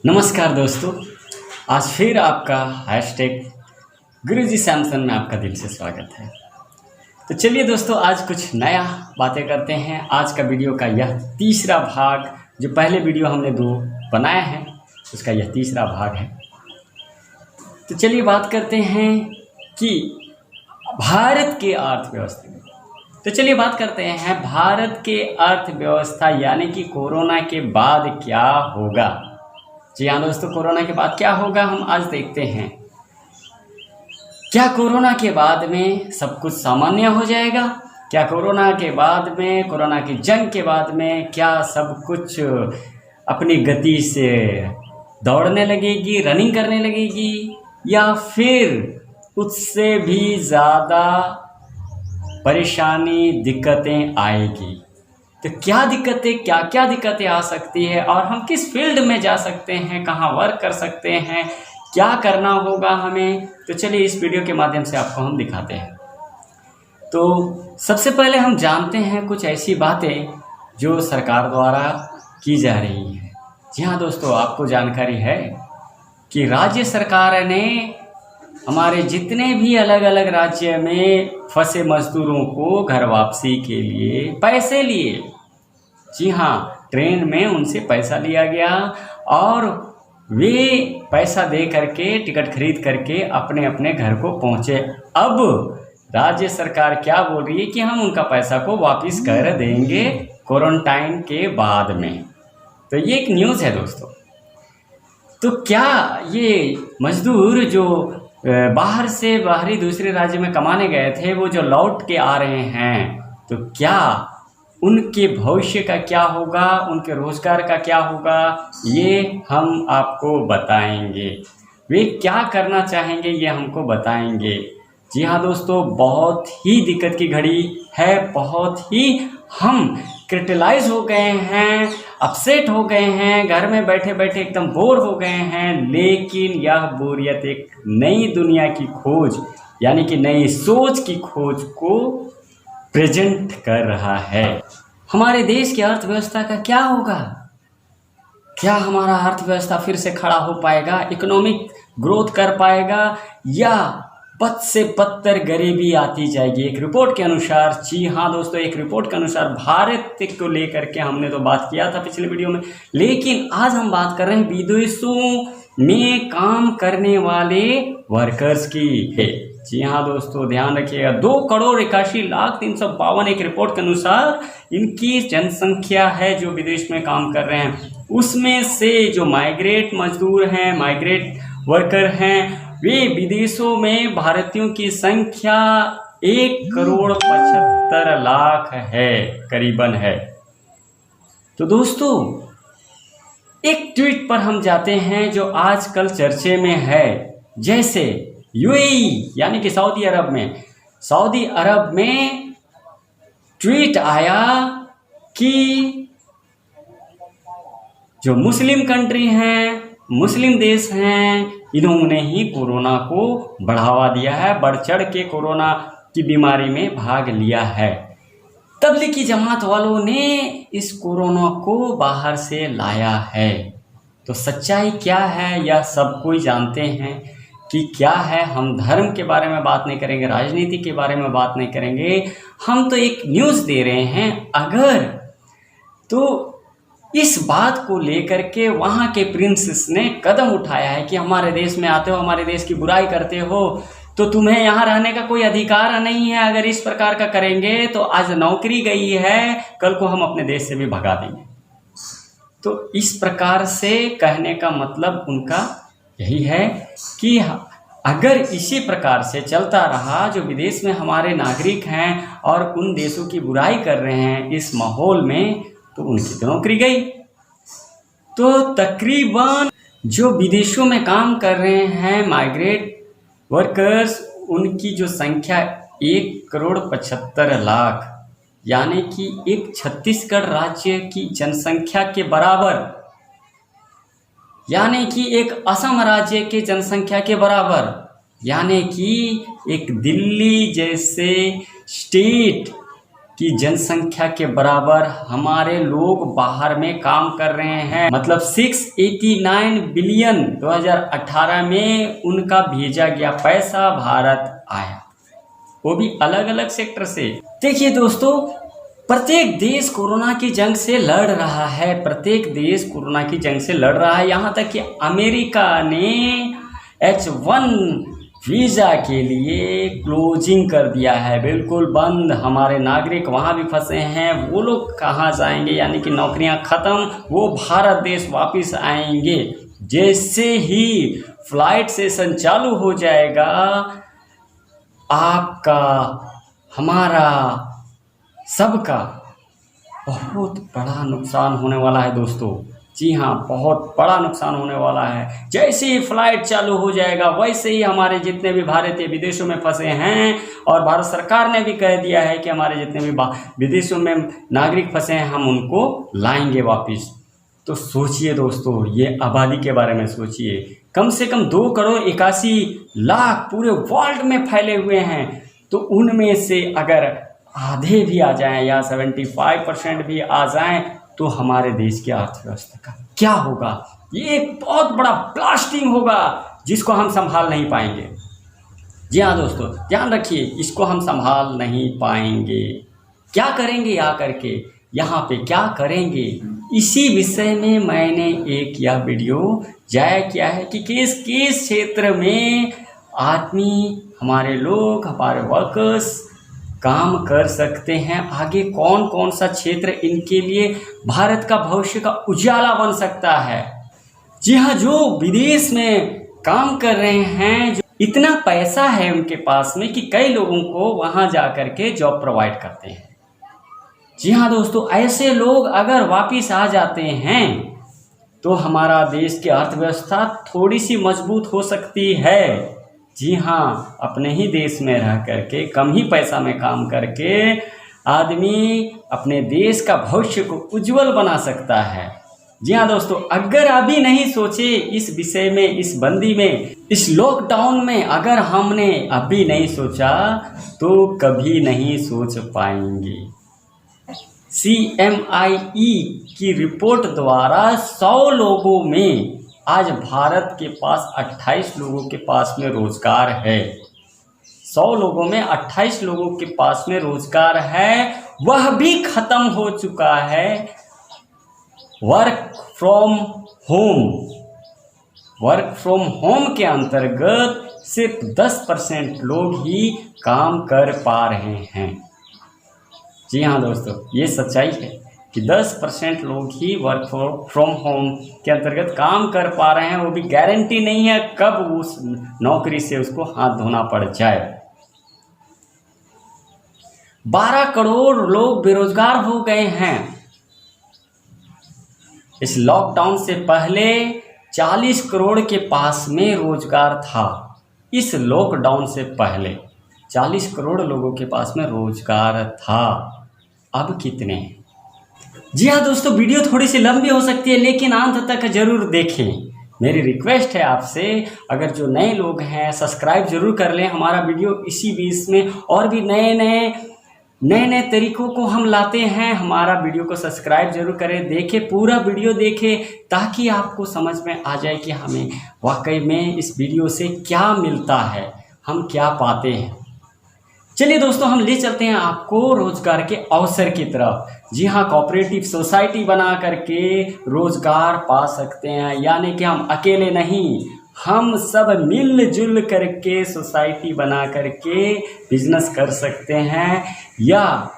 नमस्कार दोस्तों, आज फिर आपका हैशटैग गुरुजी सैमसन में आपका दिल से स्वागत है। तो चलिए दोस्तों, आज कुछ नया बातें करते हैं। आज का वीडियो का यह तीसरा भाग, जो पहले वीडियो हमने 2 बनाए हैं उसका यह तीसरा भाग है। तो चलिए बात करते हैं कि भारत के अर्थव्यवस्था में। तो चलिए बात करते हैं भारत के अर्थव्यवस्था यानी कि कोरोना के बाद क्या होगा। जी हाँ दोस्तों, कोरोना के बाद क्या होगा हम आज देखते हैं। क्या कोरोना के बाद में सब कुछ सामान्य हो जाएगा? क्या कोरोना के बाद में, कोरोना की जंग के बाद में क्या सब कुछ अपनी गति से दौड़ने लगेगी, रनिंग करने लगेगी, या फिर उससे भी ज़्यादा परेशानी, दिक्कतें आएगी? तो क्या दिक्कतें, क्या क्या दिक्कतें आ सकती है और हम किस फील्ड में जा सकते हैं, कहाँ वर्क कर सकते हैं, क्या करना होगा हमें? तो चलिए इस वीडियो के माध्यम से आपको हम दिखाते हैं। तो सबसे पहले हम जानते हैं कुछ ऐसी बातें जो सरकार द्वारा की जा रही है। जी हाँ दोस्तों, आपको जानकारी है कि राज्य सरकार ने हमारे जितने भी अलग अलग राज्य में फंसे मजदूरों को घर वापसी के लिए पैसे लिए। जी हाँ, ट्रेन में उनसे पैसा लिया गया और वे पैसा दे करके, टिकट खरीद करके अपने अपने घर को पहुँचे। अब राज्य सरकार क्या बोल रही है कि हम उनका पैसा को वापस कर देंगे क्वारंटाइन के बाद में। तो ये एक न्यूज़ है दोस्तों। तो क्या ये मजदूर जो बाहरी दूसरे राज्य में कमाने गए थे, वो जो लौट के आ रहे हैं, तो क्या उनके भविष्य का क्या होगा, उनके रोजगार का क्या होगा, ये हम आपको बताएंगे। वे क्या करना चाहेंगे ये हमको बताएंगे। जी हाँ दोस्तों, बहुत ही दिक्कत की घड़ी है, बहुत ही हम क्रिटिलाइज हो गए हैं, अपसेट हो गए हैं, घर में बैठे बैठे एकदम बोर हो गए हैं। लेकिन यह बोरियत एक नई दुनिया की खोज यानी कि नई सोच की खोज को प्रेजेंट कर रहा है। हमारे देश की अर्थव्यवस्था का क्या होगा? क्या हमारा अर्थव्यवस्था फिर से खड़ा हो पाएगा, इकोनॉमिक ग्रोथ कर पाएगा, या बद से बदतर गरीबी आती जाएगी? एक रिपोर्ट के अनुसार, जी हाँ दोस्तों, एक रिपोर्ट के अनुसार भारत को लेकर के हमने तो बात किया था पिछले वीडियो में, लेकिन आज हम बात कर रहे हैं विदेशों में काम करने वाले वर्कर्स की है। जी हाँ दोस्तों, ध्यान रखिएगा, 2,81,352 एक रिपोर्ट के अनुसार इनकी जनसंख्या है जो विदेश में काम कर रहे हैं। उसमें से जो माइग्रेट मजदूर हैं, माइग्रेट वर्कर हैं, वे विदेशों में भारतीयों की संख्या 1,75,00,000 है, करीबन है। तो दोस्तों, एक ट्वीट पर हम जाते हैं जो आजकल चर्चे में है। जैसे यूएई यानी कि सऊदी अरब में ट्वीट आया कि जो मुस्लिम कंट्री हैं, मुस्लिम देश हैं, इन्होंने ही कोरोना को बढ़ावा दिया है, बढ़ चढ़ के कोरोना की बीमारी में भाग लिया है। तबलीगी जमात वालों ने इस कोरोना को बाहर से लाया है। तो सच्चाई क्या है यह सब कोई जानते हैं कि क्या है। हम धर्म के बारे में बात नहीं करेंगे, राजनीति के बारे में बात नहीं करेंगे, हम तो एक न्यूज़ दे रहे हैं। अगर तो इस बात को लेकर के वहाँ के प्रिंसेस ने कदम उठाया है कि हमारे देश में आते हो, हमारे देश की बुराई करते हो, तो तुम्हें यहाँ रहने का कोई अधिकार नहीं है। अगर इस प्रकार का करेंगे तो आज नौकरी गई है, कल को हम अपने देश से भी भगा देंगे। तो इस प्रकार से कहने का मतलब उनका यही है कि अगर इसी प्रकार से चलता रहा, जो विदेश में हमारे नागरिक हैं और उन देशों की बुराई कर रहे हैं इस माहौल में, तो उनकी तो नौकरी गई। तो तकरीबन जो विदेशों में काम कर रहे हैं माइग्रेट वर्कर्स, उनकी जो संख्या 1,75,00,000 यानी कि एक छत्तीसगढ़ राज्य की जनसंख्या के बराबर, यानी कि एक असम राज्य के जनसंख्या के बराबर, यानी कि एक दिल्ली जैसे स्टेट की जनसंख्या के बराबर हमारे लोग बाहर में काम कर रहे हैं। मतलब 689 बिलियन 2018 में उनका भेजा गया पैसा भारत आया, वो भी अलग अलग सेक्टर से। देखिए दोस्तों, प्रत्येक देश कोरोना की जंग से लड़ रहा है, प्रत्येक देश कोरोना की जंग से लड़ रहा है। यहाँ तक कि अमेरिका ने H1 वीज़ा के लिए क्लोजिंग कर दिया है, बिल्कुल बंद। हमारे नागरिक वहाँ भी फंसे हैं, वो लोग कहाँ जाएंगे, यानी कि नौकरियाँ ख़त्म, वो भारत देश वापस आएंगे। जैसे ही फ्लाइट सेशन चालू हो जाएगा, आपका हमारा सबका बहुत बड़ा नुकसान होने वाला है दोस्तों। जी हाँ, बहुत बड़ा नुकसान होने वाला है। जैसे ही फ्लाइट चालू हो जाएगा, वैसे ही हमारे जितने भी भारतीय विदेशों में फंसे हैं, और भारत सरकार ने भी कह दिया है कि हमारे जितने भी विदेशों में नागरिक फंसे हैं, हम उनको लाएंगे वापस। तो सोचिए दोस्तों, ये आबादी के बारे में सोचिए। कम से कम 2,81,00,000 पूरे वर्ल्ड में फैले हुए हैं। तो उनमें से अगर आधे भी आ जाएं या 75% भी आ जाएं, तो हमारे देश की अर्थव्यवस्था का क्या होगा? ये एक बहुत बड़ा ब्लास्टिंग होगा, जिसको हम संभाल नहीं पाएंगे। जी हाँ दोस्तों, ध्यान रखिए, इसको हम संभाल नहीं पाएंगे। क्या करेंगे आकर के यहाँ पे, क्या करेंगे? इसी विषय में मैंने एक यह वीडियो जाया किया है कि किस किस क्षेत्र में आदमी, हमारे लोग, हमारे वर्कर्स काम कर सकते हैं, आगे कौन कौन सा क्षेत्र इनके लिए भारत का भविष्य का उजाला बन सकता है। जी हाँ, जो विदेश में काम कर रहे हैं, जो इतना पैसा है उनके पास में कि कई लोगों को वहां जा कर के जॉब प्रोवाइड करते हैं। जी हाँ दोस्तों, ऐसे लोग अगर वापिस आ जाते हैं तो हमारा देश की अर्थव्यवस्था थोड़ी सी मजबूत हो सकती है। जी हाँ, अपने ही देश में रह करके कम ही पैसा में काम करके आदमी अपने देश का भविष्य को उज्जवल बना सकता है। जी हाँ दोस्तों, अगर अभी नहीं सोचे इस विषय में, इस बंदी में, इस लॉकडाउन में अगर हमने अभी नहीं सोचा तो कभी नहीं सोच पाएंगे। CMIE की रिपोर्ट द्वारा 100 लोगों में आज भारत के पास 28 लोगों के पास में रोजगार है। 100 लोगों में 28 लोगों के पास में रोजगार है, वह भी खत्म हो चुका है work from home. Work from home के अंतर्गत सिर्फ 10% लोग ही काम कर पा रहे हैं। जी हाँ दोस्तों, ये सच्चाई है कि 10% लोग ही वर्क फ्रॉम होम के अंतर्गत काम कर पा रहे हैं। वो भी गारंटी नहीं है कब उस नौकरी से उसको हाथ धोना पड़ जाए। 12 करोड़ लोग बेरोजगार हो गए हैं। इस लॉकडाउन से पहले 40 करोड़ के पास में रोजगार था। इस लॉकडाउन से पहले 40 करोड़ लोगों के पास में रोजगार था। अब कितने हैं? जी हाँ दोस्तों, वीडियो थोड़ी सी लंबी हो सकती है, लेकिन अंत तक जरूर देखें। मेरी रिक्वेस्ट है आपसे, अगर जो नए लोग हैं सब्सक्राइब जरूर कर लें हमारा वीडियो। इसी बीच में और भी नए तरीकों को हम लाते हैं। हमारा वीडियो को सब्सक्राइब जरूर करें, देखें, पूरा वीडियो देखें, ताकि आपको समझ में आ जाए कि हमें वाकई में इस वीडियो से क्या मिलता है, हम क्या पाते हैं। चलिए दोस्तों, हम ले चलते हैं आपको रोजगार के अवसर की तरफ। जी हाँ, कोऑपरेटिव सोसाइटी बना करके रोजगार पा सकते हैं, यानी कि हम अकेले नहीं, हम सब मिलजुल करके सोसाइटी बना करके बिजनेस कर सकते हैं, या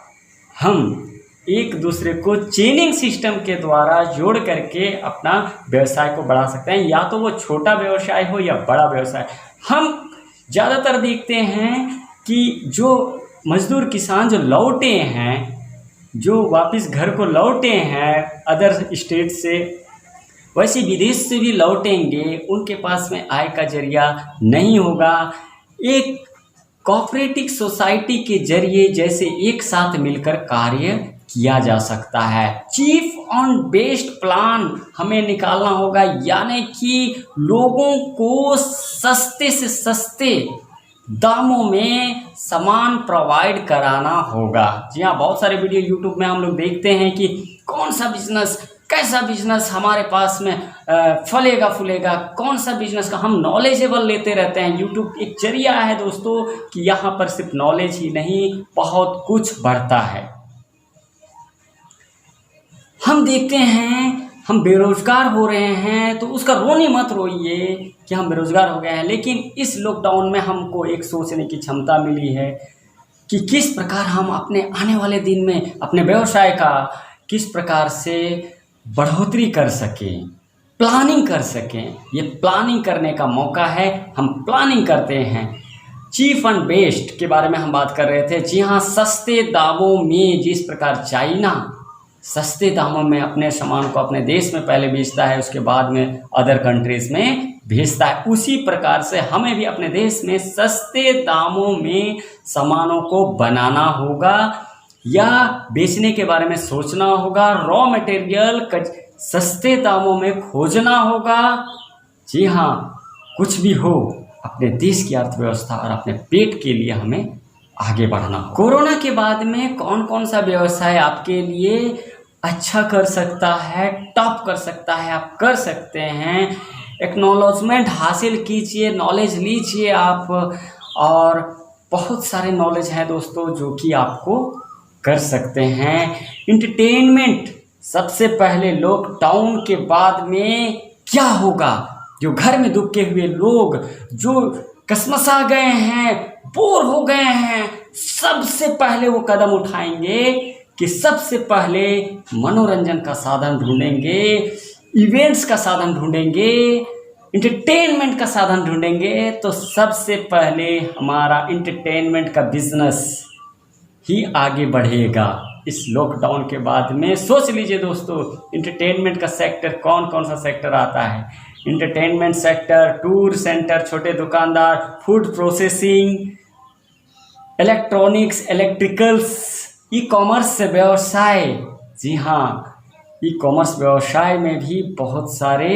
हम एक दूसरे को चेनिंग सिस्टम के द्वारा जोड़ करके अपना व्यवसाय को बढ़ा सकते हैं, या तो वो छोटा व्यवसाय हो या बड़ा व्यवसाय। हम ज़्यादातर देखते हैं कि जो मजदूर किसान जो लौटे हैं, जो वापस घर को लौटे हैं अदर स्टेट से, वैसे विदेश से भी लौटेंगे, उनके पास में आय का जरिया नहीं होगा। एक कोऑपरेटिव सोसाइटी के जरिए जैसे एक साथ मिलकर कार्य किया जा सकता है। चीफ ऑन बेस्ट प्लान हमें निकालना होगा, यानी कि लोगों को सस्ते से सस्ते दामों में सामान प्रोवाइड कराना होगा। जी हाँ, बहुत सारे वीडियो यूट्यूब में हम लोग देखते हैं कि कौन सा बिजनेस, कैसा बिजनेस हमारे पास में फलेगा फूलेगा, कौन सा बिजनेस का हम नॉलेजेबल लेते रहते हैं। यूट्यूब एक जरिया है दोस्तों कि यहाँ पर सिर्फ नॉलेज ही नहीं, बहुत कुछ बढ़ता है। हम देखते हैं हम बेरोजगार हो रहे हैं, तो उसका रोने मत रोइए कि हम बेरोजगार हो गए हैं, लेकिन इस लॉकडाउन में हमको एक सोचने की क्षमता मिली है कि किस प्रकार हम अपने आने वाले दिन में अपने व्यवसाय का किस प्रकार से बढ़ोतरी कर सकें, प्लानिंग कर सकें। ये प्लानिंग करने का मौका है, हम प्लानिंग करते हैं। चीप एंड बेस्ट के बारे में हम बात कर रहे थे। जी हाँ, सस्ते दामों में जिस प्रकार चाइना सस्ते दामों में अपने सामान को अपने देश में पहले बेचता है, उसके बाद में अदर कंट्रीज़ में भेजता है, उसी प्रकार से हमें भी अपने देश में सस्ते दामों में सामानों को बनाना होगा या बेचने के बारे में सोचना होगा। रॉ मटेरियल सस्ते दामों में खोजना होगा। जी हाँ, कुछ भी हो, अपने देश की अर्थव्यवस्था और अपने पेट के लिए हमें आगे बढ़ना हो। कोरोना के बाद में कौन कौन सा व्यवसाय आपके लिए अच्छा कर सकता है, टॉप कर सकता है, आप कर सकते हैं। एक्नॉलेजमेंट हासिल कीजिए, नॉलेज लीजिए आप, और बहुत सारे नॉलेज हैं दोस्तों जो कि आपको कर सकते हैं। इंटरटेनमेंट, सबसे पहले लॉकडाउन के बाद में क्या होगा, जो घर में दुबके हुए लोग जो कसमसा गए हैं, बोर हो गए हैं, सबसे पहले वो कदम उठाएंगे कि सबसे पहले मनोरंजन का साधन ढूंढेंगे, इवेंट्स का साधन ढूंढेंगे, इंटरटेनमेंट का साधन ढूंढेंगे। तो सबसे पहले हमारा इंटरटेनमेंट का बिजनेस ही आगे बढ़ेगा इस लॉकडाउन के बाद में। सोच लीजिए दोस्तों, इंटरटेनमेंट का सेक्टर कौन कौन सा सेक्टर आता है। इंटरटेनमेंट सेक्टर, टूर सेंटर, छोटे दुकानदार, food processing, electronics, electricals, e commerce व्यवसाय। जी हाँ, ई कॉमर्स व्यवसाय में भी बहुत सारे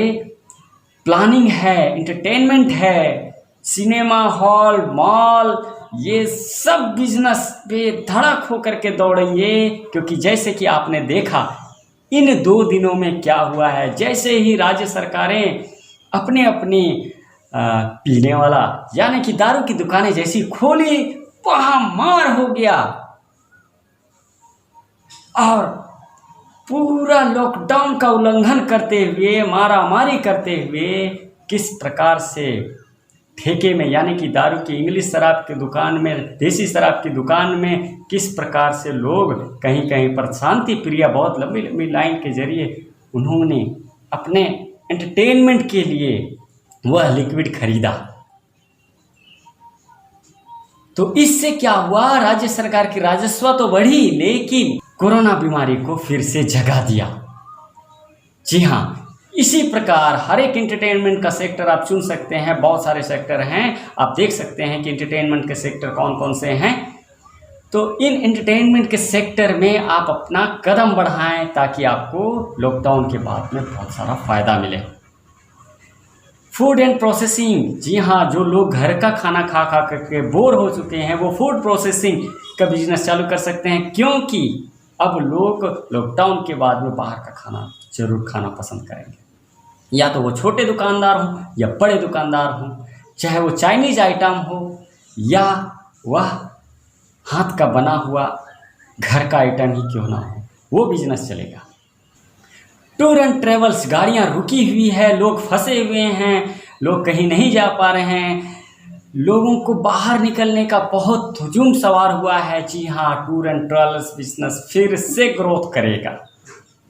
प्लानिंग है, इंटरटेनमेंट है, सिनेमा हॉल, मॉल, ये सब बिजनेस पे धड़क होकर के दौड़ेंगे। क्योंकि जैसे कि आपने देखा इन 2 दिनों में क्या हुआ है, जैसे ही राज्य सरकारें अपने अपने पीने वाला यानी कि दारू की दुकानें जैसी खोली, वहाँ मार हो गया और पूरा लॉकडाउन का उल्लंघन करते हुए, मारामारी करते हुए किस प्रकार से ठेके में यानी कि दारू की इंग्लिश शराब की दुकान में, देसी शराब की दुकान में किस प्रकार से लोग कहीं कहीं पर शांति प्रिय बहुत लंबी लंबी लाइन के जरिए उन्होंने अपने एंटरटेनमेंट के लिए वह लिक्विड खरीदा। तो इससे क्या हुआ, राज्य सरकार की राजस्व तो बढ़ी, लेकिन कोरोना बीमारी को फिर से जगा दिया। जी हाँ, इसी प्रकार हर एक एंटरटेनमेंट का सेक्टर आप चुन सकते हैं। बहुत सारे सेक्टर हैं, आप देख सकते हैं कि एंटरटेनमेंट के सेक्टर कौन कौन से हैं। तो इन एंटरटेनमेंट के सेक्टर में आप अपना कदम बढ़ाएं ताकि आपको लॉकडाउन के बाद में बहुत सारा फ़ायदा मिले। फूड एंड प्रोसेसिंग, जी हाँ, जो लोग घर का खाना खा खा करके बोर हो चुके हैं वो फूड प्रोसेसिंग का बिजनेस चालू कर सकते हैं। क्योंकि अब लोग लॉकडाउन के बाद में बाहर का खाना जरूर खाना पसंद करेंगे, या तो वो छोटे दुकानदार हों या बड़े दुकानदार हों, चाहे वो चाइनीज आइटम हो या वह हाथ का बना हुआ घर का आइटम ही क्यों ना हो, वो बिजनेस चलेगा। टूर एंड ट्रेवल्स, गाड़ियाँ रुकी हुई है, लोग फंसे हुए हैं, लोग कहीं नहीं जा पा रहे हैं, लोगों को बाहर निकलने का बहुत हुजूम सवार हुआ है। जी हाँ, टूर एंड ट्रेवल्स बिजनेस फिर से ग्रोथ करेगा,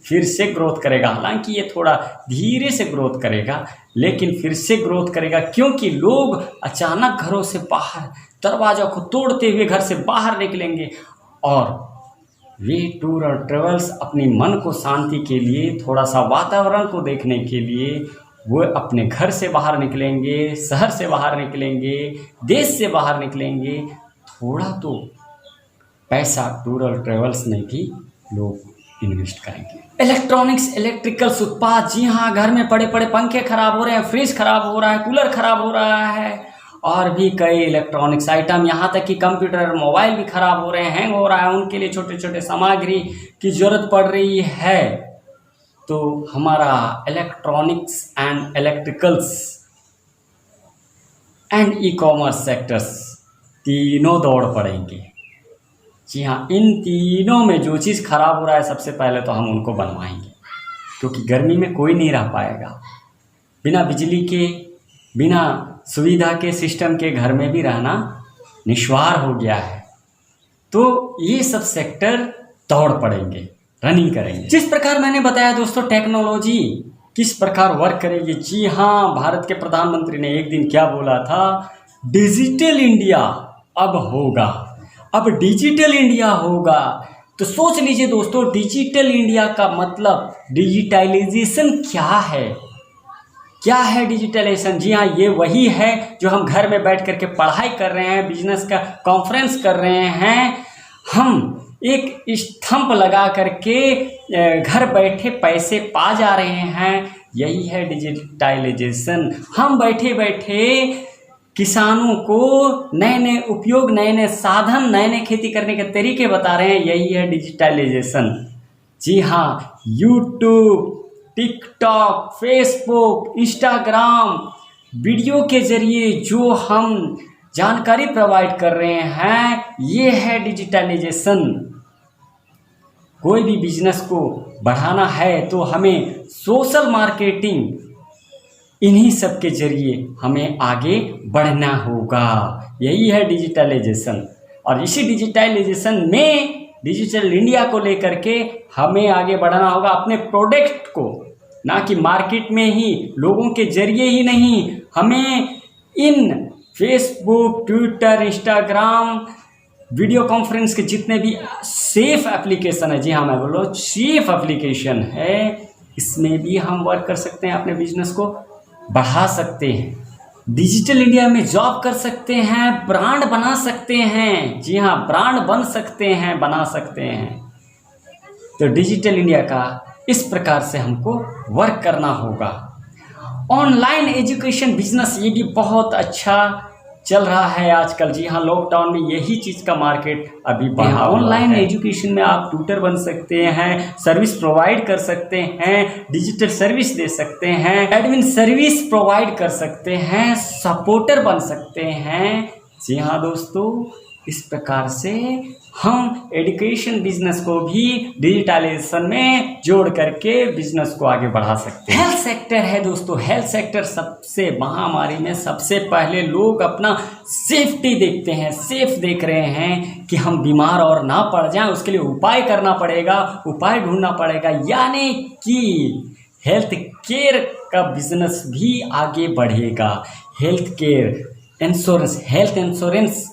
फिर से ग्रोथ करेगा। हालांकि ये थोड़ा धीरे से ग्रोथ करेगा, लेकिन फिर से ग्रोथ करेगा क्योंकि लोग अचानक घरों से बाहर, दरवाज़ा को तोड़ते हुए घर से बाहर निकलेंगे और वे टूर और ट्रेवल्स अपनी मन को शांति के लिए, थोड़ा सा वातावरण को देखने के लिए वो अपने घर से बाहर निकलेंगे, शहर से बाहर निकलेंगे, देश से बाहर निकलेंगे। थोड़ा तो पैसा टूर और ट्रेवल्स में भी लोग इन्वेस्ट करेंगे। इलेक्ट्रॉनिक्स, इलेक्ट्रिकल्स उत्पाद, जी हाँ, घर में पड़े पड़े पंखे खराब हो रहे हैं, फ्रिज खराब हो रहा है, कूलर खराब हो रहा है और भी कई इलेक्ट्रॉनिक्स आइटम, यहाँ तक कि कंप्यूटर मोबाइल भी ख़राब हो रहे हैं, हैंग हो रहा है, उनके लिए छोटे छोटे सामग्री की ज़रूरत पड़ रही है। तो हमारा electronics and electricals and e commerce sectors तीनों दौड़ पड़ेंगे। जी हाँ, इन तीनों में जो चीज़ खराब हो रहा है सबसे पहले तो हम उनको बनवाएंगे, क्योंकि गर्मी में कोई नहीं रह पाएगा। बिना बिजली के, बिना सुविधा के, सिस्टम के घर में भी रहना निश्वार हो गया है। तो ये सब सेक्टर दौड़ पड़ेंगे, रनिंग करेंगे। जिस प्रकार मैंने बताया दोस्तों, टेक्नोलॉजी किस प्रकार वर्क करेगी। जी हाँ, भारत के प्रधानमंत्री ने एक दिन क्या बोला था, डिजिटल इंडिया अब होगा, अब डिजिटल इंडिया होगा। तो सोच लीजिए दोस्तों, डिजिटल इंडिया का मतलब डिजिटलाइजेशन क्या है? क्या है डिजिटलाइजेशन? जी हाँ, ये वही है जो हम घर में बैठ करके पढ़ाई कर रहे हैं, बिजनेस का कॉन्फ्रेंस कर रहे हैं, हम एक स्तंभ लगा करके घर बैठे पैसे पा जा रहे हैं। यही है डिजिटलाइजेशन। हम बैठे बैठे किसानों को नए नए उपयोग, नए नए साधन, नए नए खेती करने के तरीके बता रहे हैं। यही है डिजिटलाइजेशन। जी हाँ, YouTube, TikTok, Facebook, Instagram, video के जरिए जो हम जानकारी प्रोवाइड कर रहे हैं, ये है डिजिटलाइजेशन। कोई भी बिजनेस को बढ़ाना है तो हमें सोशल मार्केटिंग, इन्हीं सब के जरिए हमें आगे बढ़ना होगा। यही है डिजिटलाइजेशन। और इसी डिजिटलाइजेशन में डिजिटल इंडिया को लेकर के हमें आगे बढ़ना होगा, अपने प्रोडक्ट को, ना कि मार्केट में ही, लोगों के जरिए ही नहीं, हमें in Facebook, Twitter, Instagram, video conference के जितने भी सेफ एप्लीकेशन है, जी हाँ मैं बोल रहा हूँ सेफ एप्लीकेशन है, इसमें भी हम वर्क कर सकते हैं, अपने बिजनेस को बढ़ा सकते हैं, डिजिटल इंडिया में जॉब कर सकते हैं, ब्रांड बना सकते हैं। जी हाँ, ब्रांड बन सकते हैं, बना सकते हैं। तो डिजिटल इंडिया का इस प्रकार से हमको वर्क करना होगा। ऑनलाइन एजुकेशन बिजनेस, ये भी बहुत अच्छा चल रहा है आजकल। जी हाँ, लॉकडाउन में यही चीज़ का मार्केट अभी बढ़ा। ऑनलाइन एजुकेशन में आप ट्यूटर बन सकते हैं, सर्विस प्रोवाइड कर सकते हैं, डिजिटल सर्विस दे सकते हैं, एडमिन सर्विस प्रोवाइड कर सकते हैं, सपोर्टर बन सकते हैं। जी हाँ दोस्तों, इस प्रकार से हम एजुकेशन बिजनेस को भी डिजिटलाइजेशन में जोड़ करके बिजनेस को आगे बढ़ा सकते हैं। हेल्थ सेक्टर है दोस्तों, हेल्थ सेक्टर सबसे, महामारी में सबसे पहले लोग अपना सेफ्टी देखते हैं, सेफ देख रहे हैं कि हम बीमार और ना पड़ जाएं, उसके लिए उपाय करना पड़ेगा, उपाय ढूंढना पड़ेगा। यानी कि हेल्थ केयर का बिजनेस भी आगे बढ़ेगा। Health care, insurance, health insurance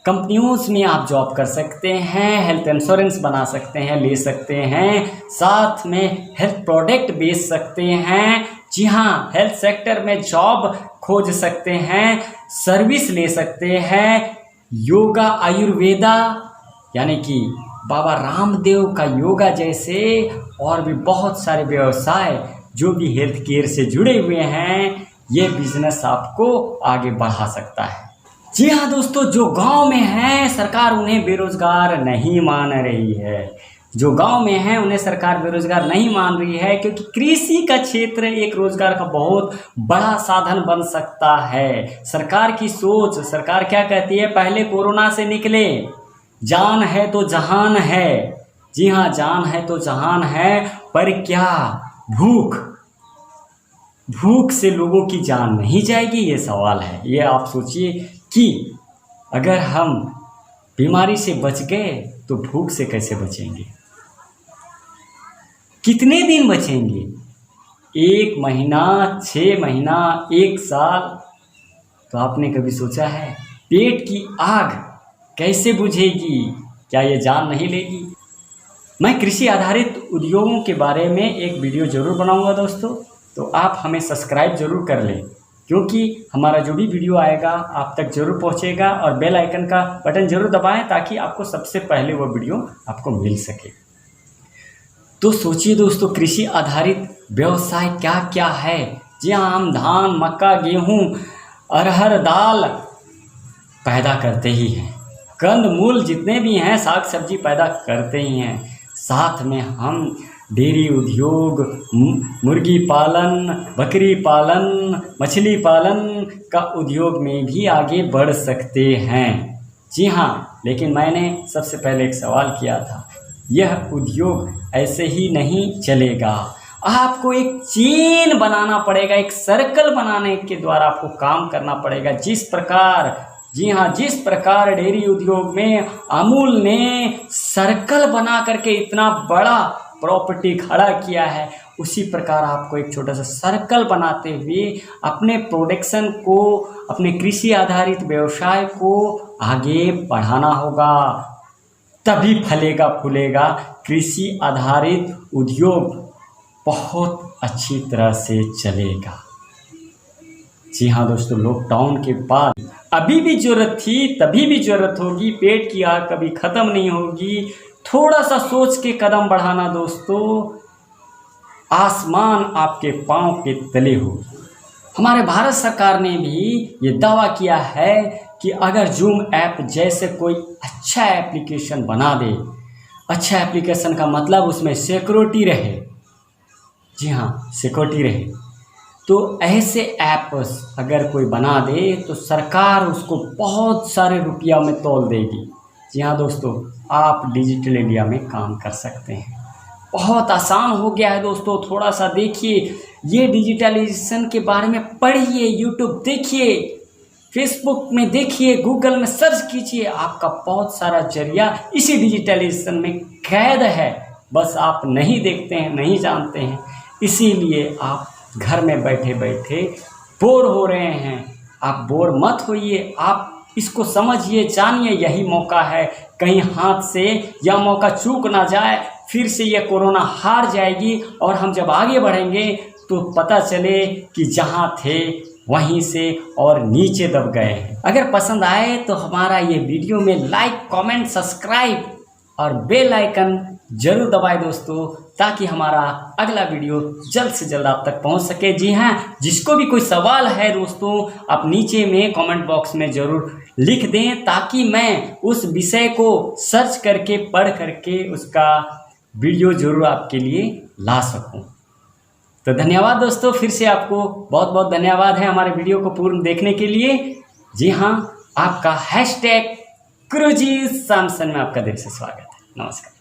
कंपनियों में आप जॉब कर सकते हैं, हेल्थ इंश्योरेंस बना सकते हैं, ले सकते हैं, साथ में हेल्थ प्रोडक्ट बेच सकते हैं। जी हाँ, हेल्थ सेक्टर में जॉब खोज सकते हैं, सर्विस ले सकते हैं। योगा, आयुर्वेदा, यानी कि बाबा रामदेव का योगा जैसे और भी बहुत सारे व्यवसाय जो भी हेल्थ केयर से जुड़े हुए हैं, ये बिजनेस आपको आगे बढ़ा सकता है। जी हाँ दोस्तों, जो गांव में है सरकार उन्हें बेरोजगार नहीं मान रही है। जो गांव में है उन्हें सरकार बेरोजगार नहीं मान रही है, क्योंकि कृषि का क्षेत्र एक रोजगार का बहुत बड़ा साधन बन सकता है। सरकार की सोच, सरकार क्या कहती है, पहले कोरोना से निकले, जान है तो जहान है। जी हाँ, जान है तो जहान है, पर क्या भूख से लोगों की जान नहीं जाएगी? ये सवाल है। ये आप सोचिए कि अगर हम बीमारी से बच गए तो भूख से कैसे बचेंगे? कितने दिन बचेंगे? 1 महीना, 6 महीना, 1 साल? तो आपने कभी सोचा है पेट की आग कैसे बुझेगी? क्या ये जान नहीं लेगी? मैं कृषि आधारित उद्योगों के बारे में एक वीडियो जरूर बनाऊंगा दोस्तों, तो आप हमें सब्सक्राइब जरूर कर लें, क्योंकि हमारा जो भी वीडियो आएगा आप तक जरूर पहुंचेगा। और बेल आइकन का बटन जरूर दबाएं ताकि आपको सबसे पहले वो वीडियो आपको मिल सके। तो सोचिए दोस्तों, कृषि आधारित व्यवसाय क्या क्या है। जी हाँ, हम धान, मक्का, गेहूँ, अरहर दाल, पैदा करते ही हैं, कंद मूल जितने भी हैं साग सब्जी पैदा करते ही हैं। साथ में हम डेयरी उद्योग, मुर्गी पालन, बकरी पालन, मछली पालन का उद्योग में भी आगे बढ़ सकते हैं। जी हाँ, लेकिन मैंने सबसे पहले एक सवाल किया था, यह उद्योग ऐसे ही नहीं चलेगा। आपको एक चेन बनाना पड़ेगा, एक सर्कल बनाने के द्वारा आपको काम करना पड़ेगा। जिस प्रकार, जी हाँ, जिस प्रकार डेयरी उद्योग में अमूल ने सर्कल बना करके इतना बड़ा प्रॉपर्टी खड़ा किया है, उसी प्रकार आपको एक छोटा सा सर्कल बनाते हुए अपने प्रोडक्शन को, अपने कृषि आधारित व्यवसाय को आगे बढ़ाना होगा। तभी फलेगा फूलेगा कृषि आधारित उद्योग, बहुत अच्छी तरह से चलेगा। जी हाँ दोस्तों, लॉकडाउन के बाद अभी भी ज़रूरत थी, तभी भी ज़रूरत होगी। पेट की आग कभी ख़त्म नहीं होगी। थोड़ा सा सोच के कदम बढ़ाना दोस्तों, आसमान आपके पांव के तले हो। हमारे भारत सरकार ने भी ये दावा किया है कि अगर जूम ऐप जैसे कोई अच्छा एप्लीकेशन बना दे, अच्छा एप्लीकेशन का मतलब उसमें सिक्योरिटी रहे, जी हाँ सिक्योरिटी रहे, तो ऐसे ऐप्स अगर कोई बना दे तो सरकार उसको बहुत सारे रुपया में तौल देगी। जी हाँ दोस्तों, आप डिजिटल इंडिया में काम कर सकते हैं। बहुत आसान हो गया है दोस्तों, थोड़ा सा देखिए, ये डिजिटलाइजेशन के बारे में पढ़िए, यूट्यूब देखिए, फेसबुक में देखिए, गूगल में सर्च कीजिए, आपका बहुत सारा जरिया इसी डिजिटलाइजेशन में कैद है। बस आप नहीं देखते हैं, नहीं जानते हैं, इसीलिए आप घर में बैठे बैठे बोर हो रहे हैं। आप बोर मत होइए, आप इसको समझिए, जानिए, यही मौका है। कहीं हाथ से यह मौका चूक ना जाए, फिर से यह कोरोना हार जाएगी और हम जब आगे बढ़ेंगे तो पता चले कि जहां थे वहीं से और नीचे दब गए हैं। अगर पसंद आए तो हमारा ये वीडियो में लाइक, कमेंट, सब्सक्राइब और बेल आइकन जरूर दबाएं दोस्तों, ताकि हमारा अगला वीडियो जल्द से जल्द आप तक पहुंच सके। जी हाँ, जिसको भी कोई सवाल है दोस्तों, आप नीचे में कमेंट बॉक्स में ज़रूर लिख दें, ताकि मैं उस विषय को सर्च करके, पढ़ करके उसका वीडियो ज़रूर आपके लिए ला सकूं। तो धन्यवाद दोस्तों, फिर से आपको बहुत बहुत धन्यवाद है हमारे वीडियो को पूर्ण देखने के लिए। जी हाँ, आपका #क्रुजी सैमसन में आपका दिल से स्वागत है। नमस्कार।